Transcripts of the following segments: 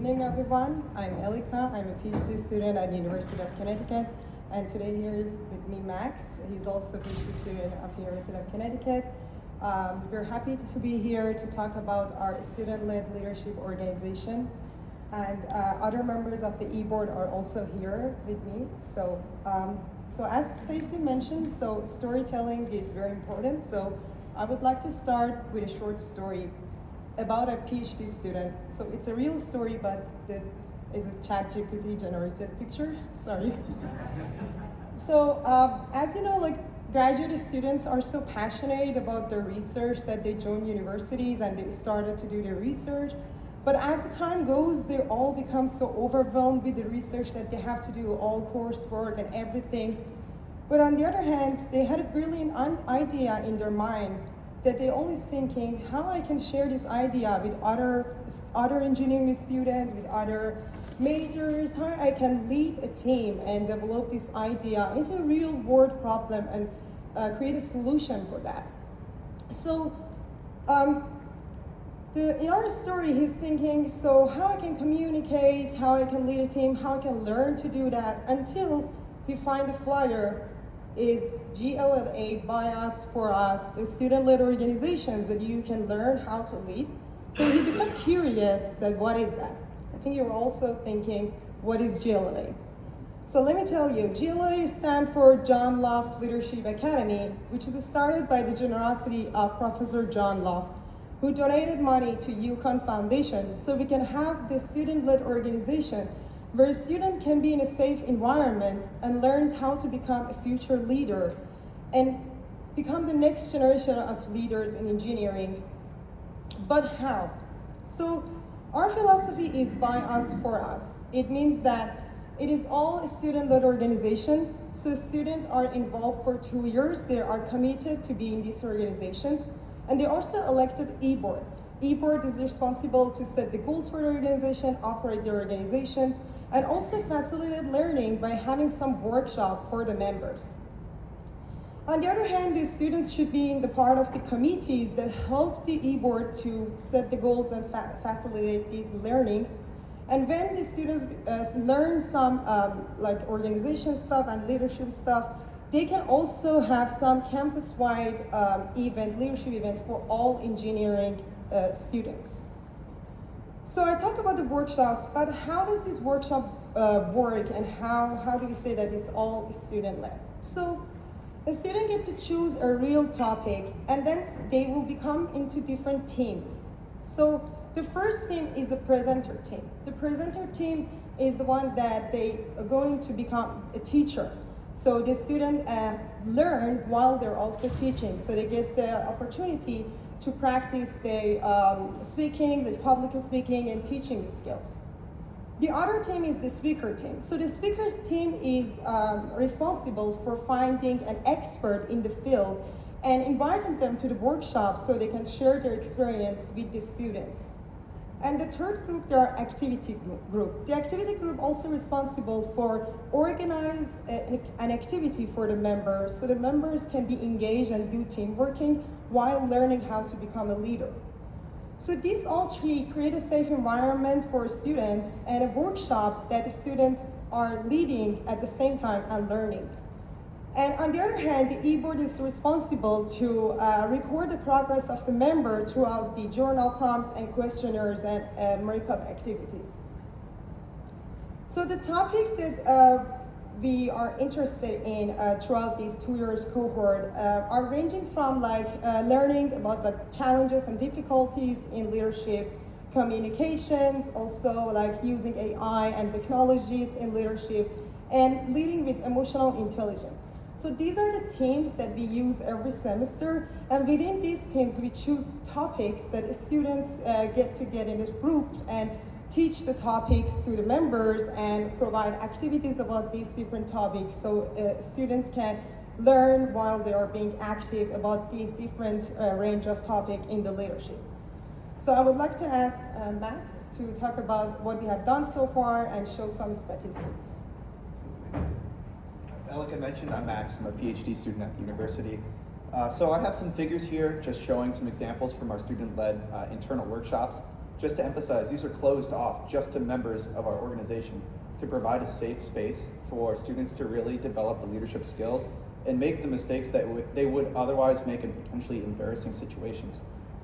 evening, everyone. I'm Elika. I'm a PhD student at the University of Connecticut. And today here is with me Max. He's also a PhD student of the University of Connecticut. We're happy to be here to talk about our student-led leadership organization. And other members of the e-board are also here with me. So as Stacy mentioned, storytelling is very important. So I would like to start with a short story about a PhD student. So it's a real story, but it is a ChatGPT generated picture, sorry. So as you know, graduate students are so passionate about their research that they join universities and they started to do their research. But as the time goes, they all become so overwhelmed with the research that they have to do all coursework and everything. But on the other hand, they had a brilliant idea in their mind that they're always thinking how I can share this idea with other engineering students, with other majors, how I can lead a team and develop this idea into a real world problem and create a solution for that. So in our story, he's thinking, so how I can communicate, how I can lead a team, how I can learn to do that, until he finds a flyer is JLLA by us, for us, the student-led organizations that you can learn how to lead. So he became curious that what is that? I think you're also thinking, what is JLLA? So let me tell you, JLLA stands for John Lof Leadership Academy, which is started by the generosity of Professor John Lof, who donated money to UConn Foundation so we can have this student-led organization where a student can be in a safe environment and learn how to become a future leader and become the next generation of leaders in engineering. But how? So our philosophy is by us, for us. It means that it is all student-led organizations, so students are involved for 2 years. They are committed to be in these organizations, and they also elected e-board. E-board is responsible to set the goals for the organization, operate the organization, and also facilitate learning by having some workshop for the members. On the other hand, the students should be in the part of the committees that help the e-board to set the goals and facilitate this learning. And when the students learn some organization stuff and leadership stuff, they can also have some campus-wide leadership event for all engineering students. So I talk about the workshops, but how does this workshop work, and how do we say that it's all student-led? So the student get to choose a real topic, and then they will become into different teams. So the first team is the presenter team. The presenter team is the one that they are going to become a teacher. So the student learn while they're also teaching, so they get the opportunity to practice the speaking, the public speaking, and teaching skills. The other team is the speaker team. So the speakers team is responsible for finding an expert in the field and inviting them to the workshop so they can share their experience with the students. And the third group, they are activity group. The activity group also responsible for organize an activity for the members, so the members can be engaged and do team working while learning how to become a leader. So these all three create a safe environment for students and a workshop that the students are leading at the same time and learning. And on the other hand, the e-board is responsible to record the progress of the member throughout the journal prompts and questionnaires and makeup activities. So the topic that we are interested in throughout these 2 years cohort are ranging from learning about challenges and difficulties in leadership, communications, also using AI and technologies in leadership, and leading with emotional intelligence. So these are the themes that we use every semester, and within these themes we choose topics that the students get in a group and teach the topics to the members and provide activities about these different topics so students can learn while they are being active about these different range of topics in the leadership. So I would like to ask Max to talk about what we have done so far and show some statistics. As Elika mentioned, I'm Max. I'm a PhD student at the university. So I have some figures here just showing some examples from our student-led internal workshops. just to emphasize, these are closed off just to members of our organization to provide a safe space for students to really develop the leadership skills and make the mistakes that they would otherwise make in potentially embarrassing situations.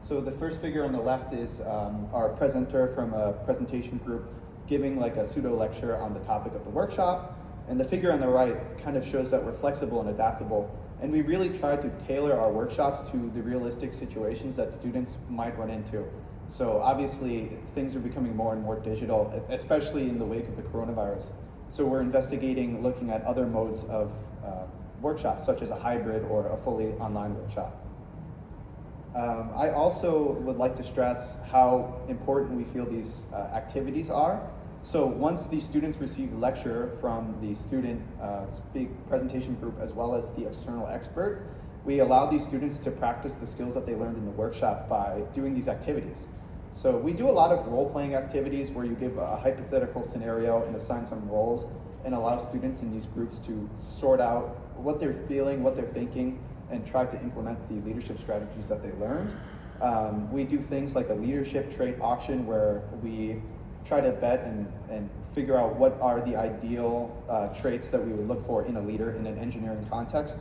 So the first figure on the left is our presenter from a presentation group giving like a pseudo lecture on the topic of the workshop. And the figure on the right kind of shows that we're flexible and adaptable. And we really try to tailor our workshops to the realistic situations that students might run into. So obviously things are becoming more and more digital, especially in the wake of the coronavirus. So we're investigating looking at other modes of workshops, such as a hybrid or a fully online workshop. I also would like to stress how important we feel these activities are. So once the students receive lecture from the student presentation group as well as the external expert, we allow these students to practice the skills that they learned in the workshop by doing these activities. So we do a lot of role-playing activities where you give a hypothetical scenario and assign some roles and allow students in these groups to sort out what they're feeling, what they're thinking, and try to implement the leadership strategies that they learned. We do things like a leadership trait auction where we try to bet and figure out what are the ideal traits that we would look for in a leader in an engineering context.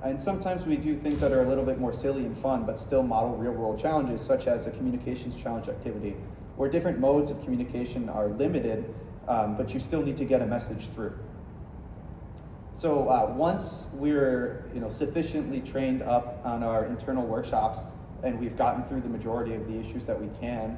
And sometimes we do things that are a little bit more silly and fun, but still model real-world challenges, such as a communications challenge activity, where different modes of communication are limited, but you still need to get a message through. So once we're sufficiently trained up on our internal workshops and we've gotten through the majority of the issues that we can,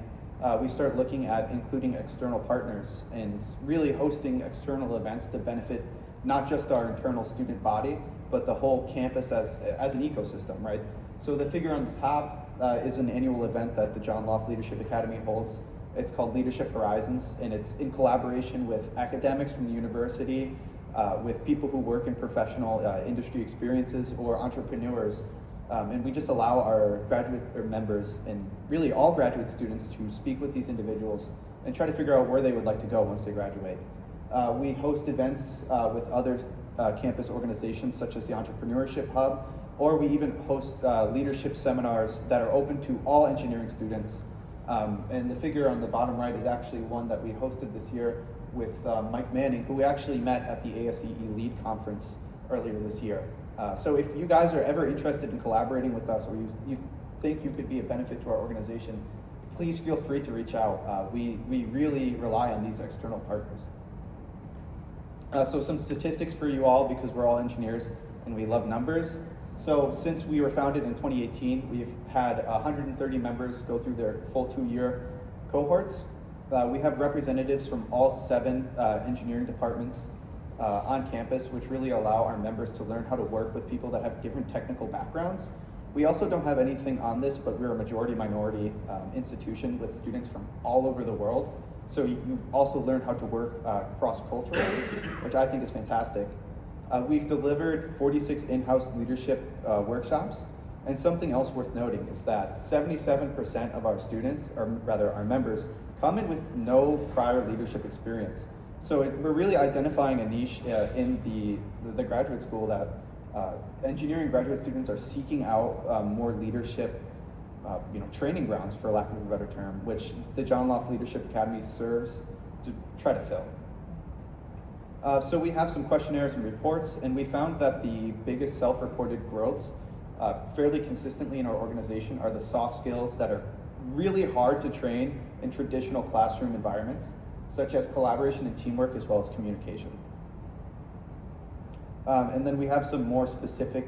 we start looking at including external partners and really hosting external events to benefit not just our internal student body, but the whole campus as an ecosystem, right? So the figure on the top is an annual event that the John Lof Leadership Academy holds. It's called Leadership Horizons, and it's in collaboration with academics from the university, with people who work in professional industry experiences or entrepreneurs. And we just allow our graduate members and really all graduate students to speak with these individuals and try to figure out where they would like to go once they graduate. We host events with other campus organizations such as the Entrepreneurship Hub, or we even host leadership seminars that are open to all engineering students. And the figure on the bottom right is actually one that we hosted this year with Mike Manning, who we actually met at the ASEE Lead Conference earlier this year. So if you guys are ever interested in collaborating with us or you think you could be a benefit to our organization, please feel free to reach out. We really rely on these external partners. So some statistics for you all, because we're all engineers and we love numbers. So since we were founded in 2018, we've had 130 members go through their full 2-year cohorts. We have representatives from all 7 engineering departments on campus, which really allow our members to learn how to work with people that have different technical backgrounds. We also don't have anything on this, but we're a majority-minority institution with students from all over the world. So you also learn how to work cross-culturally, which I think is fantastic. We've delivered 46 in-house leadership workshops, and something else worth noting is that 77% of our students, or rather our members, come in with no prior leadership experience. So we're really identifying a niche in the graduate school that engineering graduate students are seeking out more leadership training grounds, for lack of a better term, which the John Lof Leadership Academy serves to try to fill. So we have some questionnaires and reports, and we found that the biggest self-reported growths fairly consistently in our organization are the soft skills that are really hard to train in traditional classroom environments, such as collaboration and teamwork, as well as communication. And then we have some more specific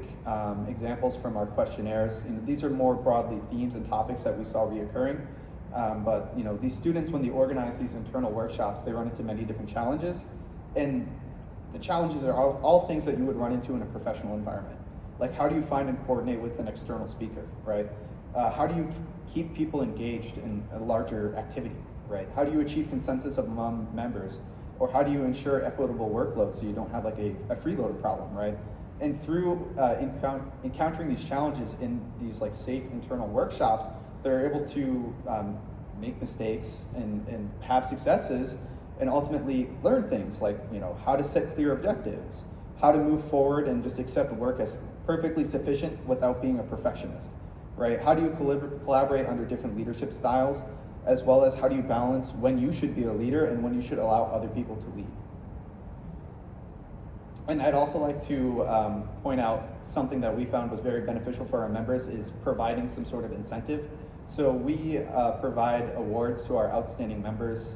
examples from our questionnaires. And these are more broadly themes and topics that we saw reoccurring. But these students, when they organize these internal workshops, they run into many different challenges. And the challenges are all things that you would run into in a professional environment. Like, how do you find and coordinate with an external speaker, right? How do you keep people engaged in a larger activity, right? How do you achieve consensus among members? Or how do you ensure equitable workload so you don't have like a freeloader problem, right? And through encountering these challenges in these like safe internal workshops, they're able to make mistakes and have successes and ultimately learn things like how to set clear objectives, how to move forward and just accept work as perfectly sufficient without being a perfectionist, right? How do you collaborate under different leadership styles as well as how do you balance when you should be a leader and when you should allow other people to lead. And I'd also like to point out something that we found was very beneficial for our members is providing some sort of incentive. So we provide awards to our outstanding members,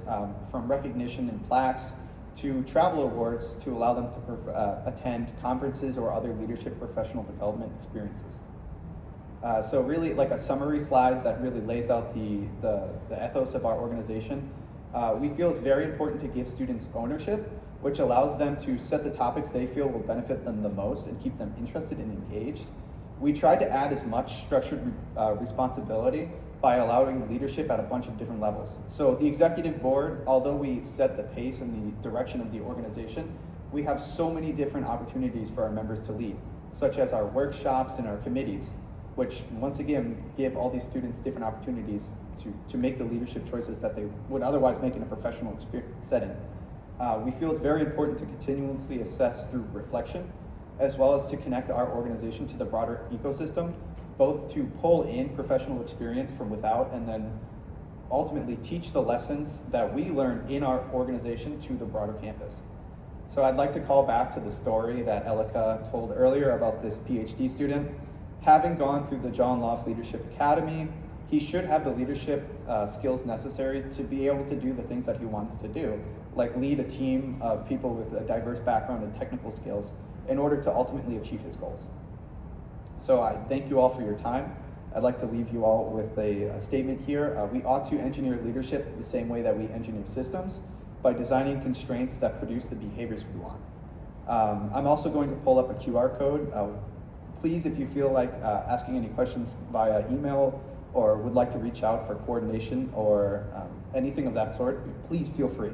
from recognition and plaques to travel awards to allow them to attend conferences or other leadership professional development experiences. So really like a summary slide that really lays out the ethos of our organization. We feel it's very important to give students ownership, which allows them to set the topics they feel will benefit them the most and keep them interested and engaged. We tried to add as much structured responsibility by allowing leadership at a bunch of different levels. So the executive board, although we set the pace and the direction of the organization, we have so many different opportunities for our members to lead, such as our workshops and our committees, which once again give all these students different opportunities to make the leadership choices that they would otherwise make in a professional setting. We feel it's very important to continuously assess through reflection, as well as to connect our organization to the broader ecosystem, both to pull in professional experience from without and then ultimately teach the lessons that we learn in our organization to the broader campus. So I'd like to call back to the story that Elika told earlier about this PhD student. Having gone through the John Lof Leadership Academy, he should have the leadership skills necessary to be able to do the things that he wanted to do, like lead a team of people with a diverse background and technical skills in order to ultimately achieve his goals. So I thank you all for your time. I'd like to leave you all with a statement here. We ought to engineer leadership the same way that we engineer systems, by designing constraints that produce the behaviors we want. I'm also going to pull up a QR code. Please, if you feel like asking any questions via email or would like to reach out for coordination or anything of that sort, please feel free.